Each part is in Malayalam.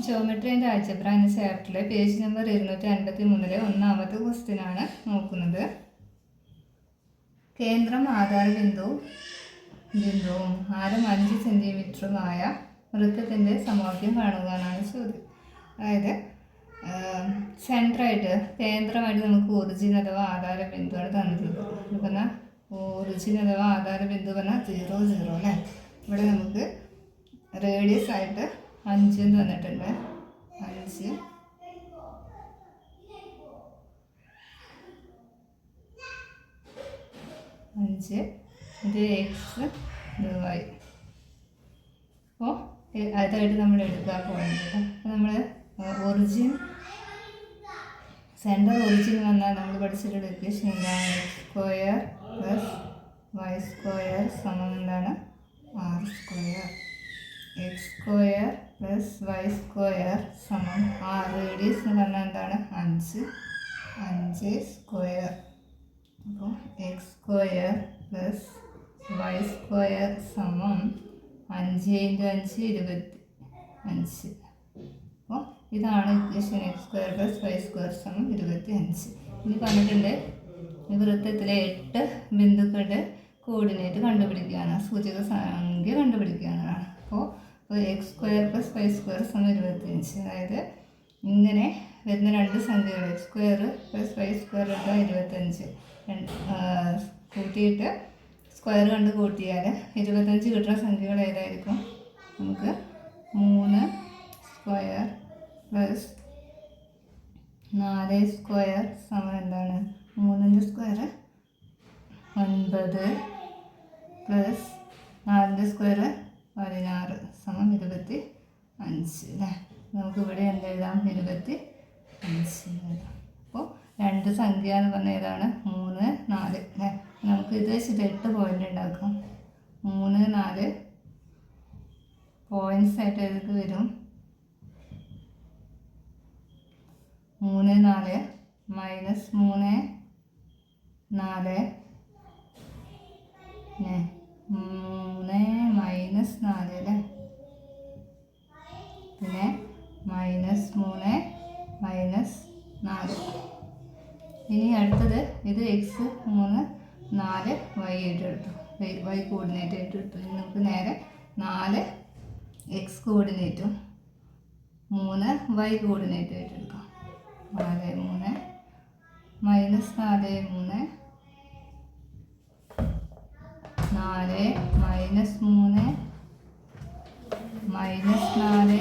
ജോമെട്രി ആൻഡ് ആൽജിബ്ര എന്ന ചാപ്റ്ററിലെ പേജ് നമ്പർ 253 ഒന്നാമത്തെ ക്വസ്റ്റ്യൻ ആണ് നോക്കുന്നത്. കേന്ദ്രം ആധാര ബിന്ദുവും ആരം 5 സെൻറ്റിമീറ്ററുമായ വൃത്തത്തിൻ്റെ സമവാക്യം കാണുക എന്നാണ് ചോദ്യം. അതായത് സെൻറ്ററായിട്ട് കേന്ദ്രമായിട്ട് നമുക്ക് ഒറിജിൻ അഥവാ ആധാര ബിന്ദുവാണ് തന്നിട്ടുള്ളത്. ഇത് പറഞ്ഞാൽ ഒറിജിൻ അഥവാ ആധാര ബിന്ദു പറഞ്ഞാൽ 0 0 അല്ലേ. ഇവിടെ നമുക്ക് റേഡിയസ് ആയിട്ട് 5 എന്ന് തന്നിട്ടുണ്ട്. 5 ഇത് എക്സ് ഇത് വൈ. അപ്പോൾ അതായിട്ട് നമ്മൾ എടുക്കാൻ പോയിട്ടുണ്ട്. അപ്പോൾ നമ്മൾ ഒറിജിൻ സെൻട്രൽ ഒറിജിൻ വന്നാൽ നമ്മൾ പഠിച്ചിട്ടുള്ള ഇക്വേഷൻ എന്താണ്? x² + y² സമം എന്താണ്? r². x² + y² സമം r. റേഡിയസ് എന്ന് പറഞ്ഞാൽ എന്താണ്? 5 5². അപ്പോൾ x² + y² സമം 5 × 5 25. അപ്പോൾ ഇതാണ് ഇക്വേഷൻ. x² + y² സമം 25. ഇനി പറഞ്ഞിട്ടുണ്ട് ഈ വൃത്തത്തിലെ 8 ബിന്ദുക്കളുടെ കോർഡിനേറ്റ് കണ്ടുപിടിക്കുകയാണ്, സൂചക സംഖ്യ കണ്ടുപിടിക്കുകയാണ്. അപ്പോൾ x² + y² സമം 25. അതായത് ഇങ്ങനെ വരുന്ന രണ്ട് സംഖ്യകൾ x² + y² എടുത്താൽ 25 കൂട്ടിയിട്ട് സ്ക്വയർ കണ്ട് കൂട്ടിയാൽ 25 കിട്ടുന്ന സംഖ്യകൾ ഏതായിരിക്കും? നമുക്ക് 3² + 4² സമം എന്താണ്? 3ൻ്റെ സ്ക്വയർ 9 + 4ൻ്റെ സ്ക്വയർ 16 സമം 25 അല്ലേ. നമുക്ക് ഇവിടെ എന്തെഴുതാം? 25 എഴുതാം. അപ്പോൾ രണ്ട് സംഖ്യ എന്ന് പറഞ്ഞാൽ ഏതാണ്? 3 4 അല്ലേ. നമുക്ക് ഇത് വെച്ചിട്ട് 8 പോയിൻ്റ് ഉണ്ടാക്കാം. 3 4 പോയിൻറ്റ്സ് ആയിട്ട് ഏതൊക്കെ വരും? 3 4 -3 4 3 -4 അല്ലേ. പിന്നെ -3 -4. ഇനി അടുത്തത് ഇത് x 3 4 y ആയിട്ട് എടുത്തു, y കോർഡിനേറ്റ് ആയിട്ട് എടുത്തു. ഇനി നമുക്ക് നേരെ 4 x കോർഡിനേറ്റും 3 y കോർഡിനേറ്റ് ആയിട്ട് എടുക്കാം. 4 3 -4 3 4 -3 -4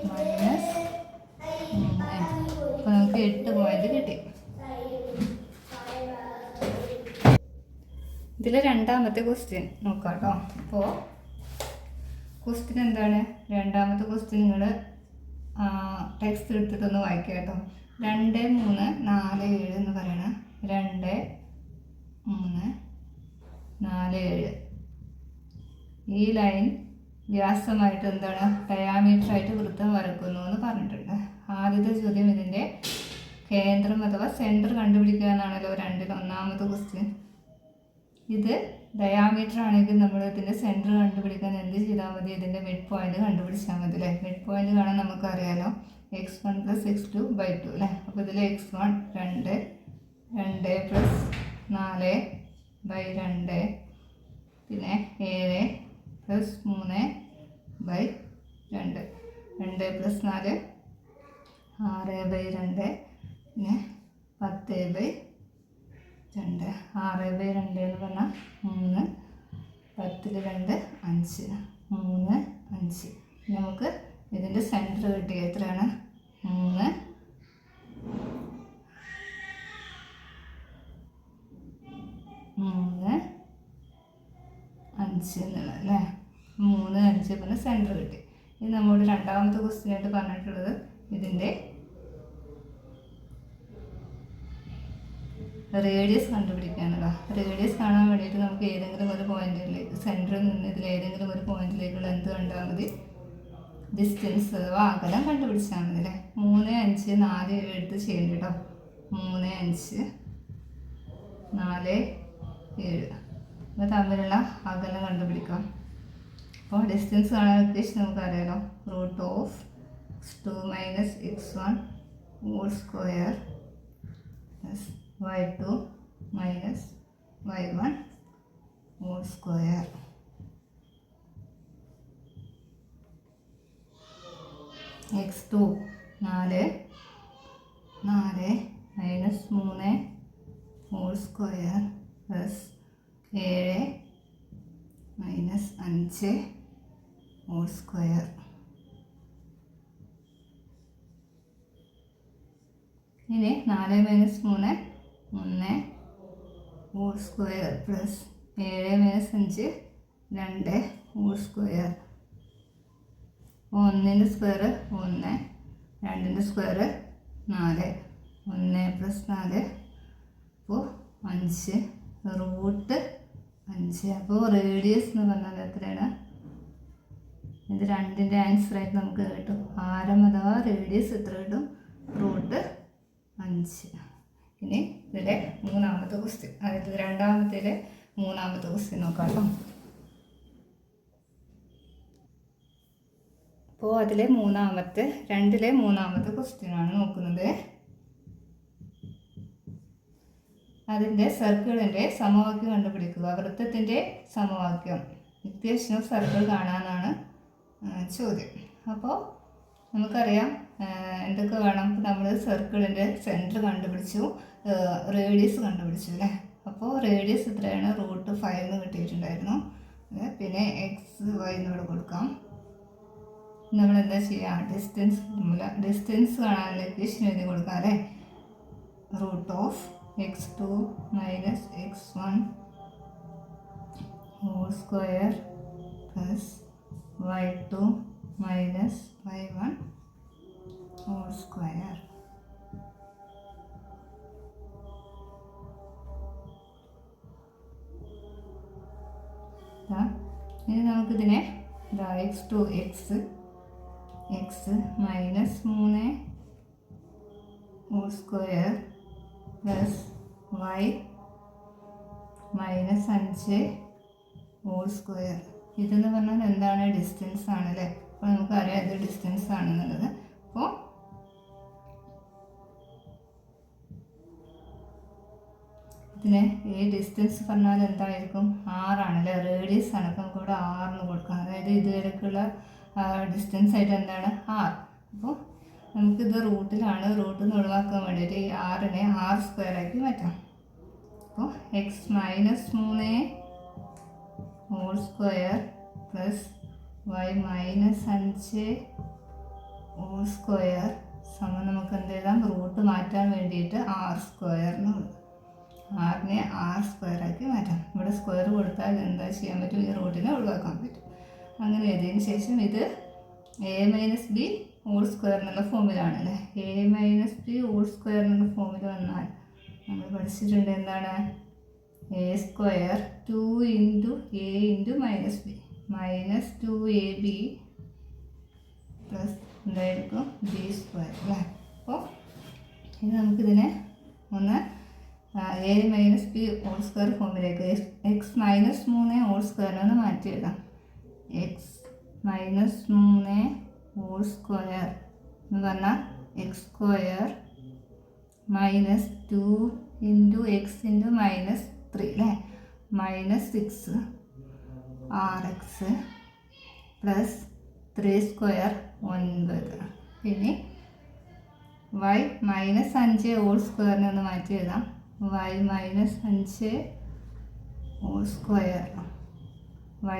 -3. അപ്പോൾ നമുക്ക് 8 പോയിൻ്റ് കിട്ടി. ഇതിൽ രണ്ടാമത്തെ ക്വസ്റ്റ്യൻ നോക്കാം കേട്ടോ. അപ്പോൾ ക്വസ്റ്റ്യൻ എന്താണ്? രണ്ടാമത്തെ ക്വസ്റ്റ്യൻ നിങ്ങൾ ടെക്സ്റ്റ് എടുത്തിട്ടൊന്ന് വായിക്കുക കേട്ടോ. 2 3 4 7 എന്ന് പറയണം. 2 3 4 7 ഈ ലൈൻ വ്യാസമായിട്ട് എന്താണ്? ഡയാമീറ്റർ ആയിട്ട് വൃത്തം വരക്കുന്നു എന്ന് പറഞ്ഞിട്ടുണ്ട്. ആദ്യത്തെ ചോദ്യം ഇതിൻ്റെ കേന്ദ്രം അഥവാ സെൻറ്റർ കണ്ടുപിടിക്കുക എന്നാണല്ലോ ഒന്നാമത്തെ ക്വസ്റ്റ്യൻ. ഇത് ഡയാമീറ്റർ ആണെങ്കിൽ നമ്മൾ ഇതിൻ്റെ സെൻറ്റർ കണ്ടുപിടിക്കാൻ എന്ത് ചെയ്താൽ മതി? ഇതിൻ്റെ മിഡ് പോയിൻ്റ് കണ്ടുപിടിച്ചാൽ മതി അല്ലേ. മിഡ് പോയിൻ്റ് കാണാൻ നമുക്കറിയാലോ x1 + x2/2 അല്ലേ. അപ്പോൾ ഇതിൽ x1 2 2 + 4/2 പിന്നെ 7 + 3/2 2 + 4 6/2 പിന്നെ 10/2. 6/2 എന്ന് പറഞ്ഞാൽ 3 10 2 5 3 5. നമുക്ക് ഇതിൻ്റെ സെൻറ്റർ കിട്ടിയ എത്രയാണ്? 3 5 എന്നുള്ളത് അല്ലേ. 3 5 പിന്നെ സെൻറ്റർ കിട്ടി. ഇനി നമ്മുടെ രണ്ടാമത്തെ ക്വസ്റ്റ്യൻ ആയിട്ട് പറഞ്ഞിട്ടുള്ളത് ഇതിൻ്റെ റേഡിയസ് കണ്ടുപിടിക്കാനുള്ള. റേഡിയസ് കാണാൻ വേണ്ടിയിട്ട് നമുക്ക് ഏതെങ്കിലും ഒരു പോയിന്റിലേക്ക്, സെൻറ്ററിൽ നിന്ന് ഇതിൽ ഏതെങ്കിലും ഒരു പോയിന്റിലേക്കുള്ള എന്ത് കണ്ടാൽ മതി? ഡിസ്റ്റൻസ് അഥവാ അകലം കണ്ടുപിടിച്ചാൽ മതി അല്ലേ. 3 5 4 എടുത്ത് ചെയ്യേണ്ടി കേട്ടോ. 3 5 4 7 ഇവ തമ്മിലുള്ള അകലം കണ്ടുപിടിക്കാം. അപ്പോൾ ഡിസ്റ്റൻസ് കാണാൻ ഇക്വേഷൻ നമുക്കറിയാലോ. √√3 x2 minus x1 whole square plus y2 minus y1 whole square. x2 4 minus 3 whole square plus 7 minus 5 whole square. ഇനി 4 minus 3 3 whole square plus 7 minus 5 2 whole square. 1ൻ്റെ സ്ക്വയർ 1, 2ൻ്റെ സ്ക്വയർ 4, 1 plus 4 അപ്പോൾ 5 റൂട്ട് 5. അപ്പോൾ റേഡിയസ് എന്ന് പറഞ്ഞാൽ എത്രയാണ്? ഇത് 2ൻ്റെ ആൻസറായിട്ട് നമുക്ക് കിട്ടും. ആരം അഥവാ റേഡിയസ് എത്ര കിട്ടും? റൂട്ട് 5. ഇനി ഇതിലെ മൂന്നാമത്തെ ക്വസ്റ്റ്യൻ, അതായത് രണ്ടാമത്തേലെ മൂന്നാമത്തെ ക്വസ്റ്റ്യൻ നോക്കാം കേട്ടോ. അപ്പോൾ അതിലെ രണ്ടിലെ മൂന്നാമത്തെ ക്വസ്റ്റ്യനാണ് നോക്കുന്നത്. അതിൻ്റെ സർക്കിളിൻ്റെ സമവാക്യം കണ്ടുപിടിക്കുക. വൃത്തത്തിൻ്റെ സമവാക്യം, ഇക്വേഷൻ ഓഫ് സർക്കിൾ കാണാനാണ് ചോദ്യം. അപ്പോൾ നമുക്കറിയാം എന്തൊക്കെ വേണം. നമ്മൾ സർക്കിളിൻ്റെ സെൻറ്റർ കണ്ടുപിടിച്ചു, റേഡിയസ് കണ്ടുപിടിച്ചു അല്ലേ. അപ്പോൾ റേഡിയസ് എത്രയാണ്? റൂട്ട് 5 എന്ന് കിട്ടിയിട്ടുണ്ടായിരുന്നു. പിന്നെ XY എന്നിവിടെ കൊടുക്കാം. നമ്മൾ എന്താ ചെയ്യുക? ഡിസ്റ്റൻസ് കാണാനുള്ള ഇക്വേഷൻ എഴുതി കൊടുക്കാം അല്ലേ. Root of x2 minus x1 whole square plus y2 minus y1 whole square. ഇനി നമുക്കിതിനെ x2 x minus 3 whole square plus y minus 5 whole square. ഇതെന്ന് പറഞ്ഞാൽ എന്താണ്? ഡിസ്റ്റൻസ് ആണല്ലേ. അപ്പോൾ നമുക്കറിയാം ഇത് ഡിസ്റ്റൻസ് ആണെന്നുള്ളത്. അപ്പോൾ ഇതിന് ഈ ഡിസ്റ്റൻസ് പറഞ്ഞാൽ എന്തായിരിക്കും? 6 ആണല്ലേ. റേഡിയസ് ആണ്. അപ്പോൾ നമുക്കിവിടെ 6 എന്ന് കൊടുക്കാം. അതായത് ഇതുവരെക്കുള്ള ഡിസ്റ്റൻസ് ആയിട്ട് എന്താണ്? 6. അപ്പോൾ നമുക്കിത് റൂട്ടിലാണ്. റൂട്ടിൽ നിന്ന് ഒഴിവാക്കാൻ വേണ്ടിയിട്ട് ഈ 6നെ r² ആക്കി മാറ്റാം. അപ്പോൾ x minus 3 whole square plus y minus 5 whole square സമം നമുക്ക് എന്ത് എഴുതാം? റൂട്ട് മാറ്റാൻ വേണ്ടിയിട്ട് r² എന്ന് കൊടുക്കും. 6നെ r² ആക്കി മാറ്റാം. ഇവിടെ സ്ക്വയർ കൊടുത്താൽ എന്താ ചെയ്യാൻ പറ്റും? ഈ റൂട്ടിനെ ഒഴിവാക്കാൻ പറ്റും. അങ്ങനെ എഴുതിയതിന് ശേഷം ഇത് a minus b whole square എന്നുള്ള ഫോമിലാണല്ലേ. a minus b whole square എന്നുള്ള ഫോമിൽ വന്നാൽ നമ്മൾ പഠിച്ചിട്ടുണ്ട് എന്താണ്? a² 2 into a into minus b minus 2ab plus എന്തായിരിക്കും? b² അല്ലേ. അപ്പോൾ ഇനി നമുക്കിതിനെ ഒന്ന് a minus b whole square ഫോമിലേക്ക് x minus 3 whole square ഒന്ന് മാറ്റി എഴുതാം. x minus 3 whole square എന്ന് പറഞ്ഞാൽ x² minus 2 into x into minus 3 അല്ലേ. minus 6 rx plus 3² 9. പിന്നെ y minus 5 whole square ഒന്ന് മാറ്റി എഴുതാം. y minus 5 whole square y²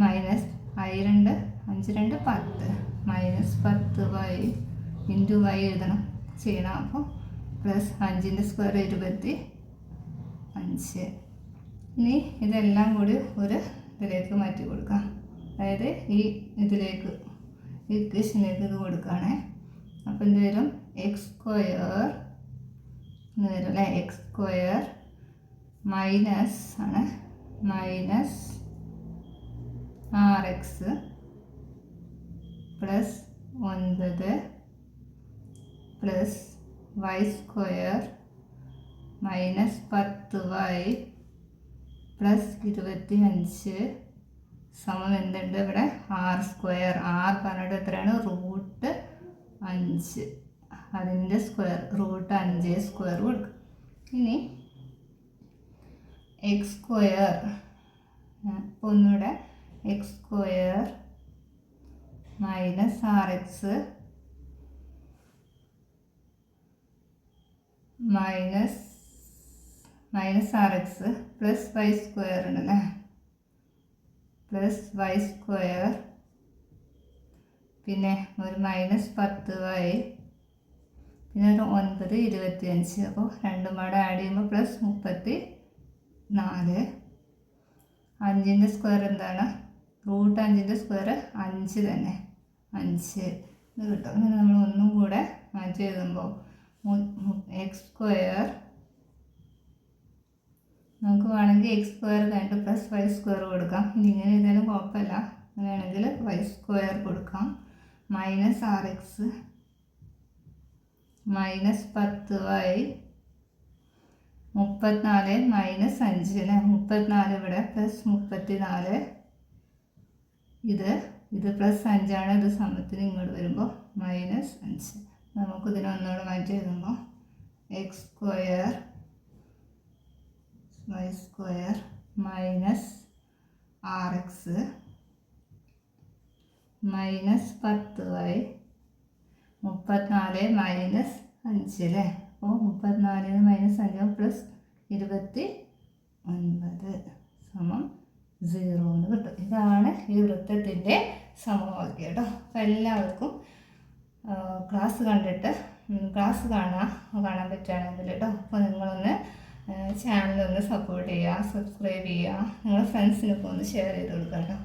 minus i2 5 2 10 minus 10y into y എഴുതണം ചെയ്യണം. അപ്പോൾ പ്ലസ് 5ൻ്റെ സ്ക്വയർ 25. ഇനി ഇതെല്ലാം കൂടി ഒരു ഇതിലേക്ക് മാറ്റി കൊടുക്കാം. അതായത് ഈ ഇതിലേക്ക് ഇക്വേഷനിലേക്ക് ഇത് കൊടുക്കുകയാണേ. അപ്പോൾ എന്ത് വരും? x² എന്ന് വരും അല്ലേ. x² മൈനസ് ആണ് minus rx plus 9 plus y² minus 10y plus 25 സമം എന്തുണ്ട് ഇവിടെ r². r പറഞ്ഞിട്ട് എത്രയാണ് √5. അതിൻ്റെ സ്ക്വയർ √5² കൊടുക്കും. ഇനി x² അപ്പോൾ ഒന്നുകൂടെ x² minus rx minus rx plus y² ഉണ്ടല്ലേ, പ്ലസ് y², പിന്നെ ഒരു -10y, പിന്നെ ഒരു 9 25. അപ്പോൾ രണ്ടും കൂടെ ആഡ് ചെയ്യുമ്പോൾ പ്ലസ് 34. 5ൻ്റെ സ്ക്വയർ എന്താണ് √5ൻ്റെ സ്ക്വയർ 5 തന്നെ, 5 ഇത് കിട്ടും. ഇനി നമ്മൾ ഒന്നും കൂടെ മാറ്റി എഴുതുമ്പോൾ x² നമുക്ക് വേണമെങ്കിൽ x² കഴിഞ്ഞിട്ട് പ്ലസ് y² കൊടുക്കാം. ഇനി ഇങ്ങനെ ചെയ്താലും കുഴപ്പമില്ല. അങ്ങനെയാണെങ്കിൽ y² കൊടുക്കാം. Minus rx minus 10y 34 minus 5 അല്ലേ, 34 ഇവിടെ പ്ലസ് 34. ഇത് പ്ലസ് 5 ഇത് സമത്തിന് ഇങ്ങോട്ട് വരുമ്പോൾ -5. നമുക്കിതിനെ ഒന്നുകൂടെ മാറ്റി എഴുതുമ്പോൾ x² y² minus rx minus 10y 34 minus 5 അല്ലേ. അപ്പോൾ 34 മൈനസ് 5 പ്ലസ് 29 സമം 0 എന്ന് കിട്ടും. ഇതാണ് ഈ വൃത്തത്തിൻ്റെ സമവാക്യം കേട്ടോ. അപ്പോൾ എല്ലാവർക്കും ക്ലാസ് കണ്ടിട്ട് ക്ലാസ് കാണാൻ പറ്റുകയാണെങ്കിൽ കേട്ടോ. അപ്പോൾ നിങ്ങളൊന്ന് ചാനലൊന്ന് സപ്പോർട്ട് ചെയ്യുക, സബ്സ്ക്രൈബ് ചെയ്യുക, നിങ്ങളുടെ ഫ്രണ്ട്സിനൊക്കെ ഒന്ന് ഷെയർ ചെയ്ത് കൊടുക്കുക കേട്ടോ.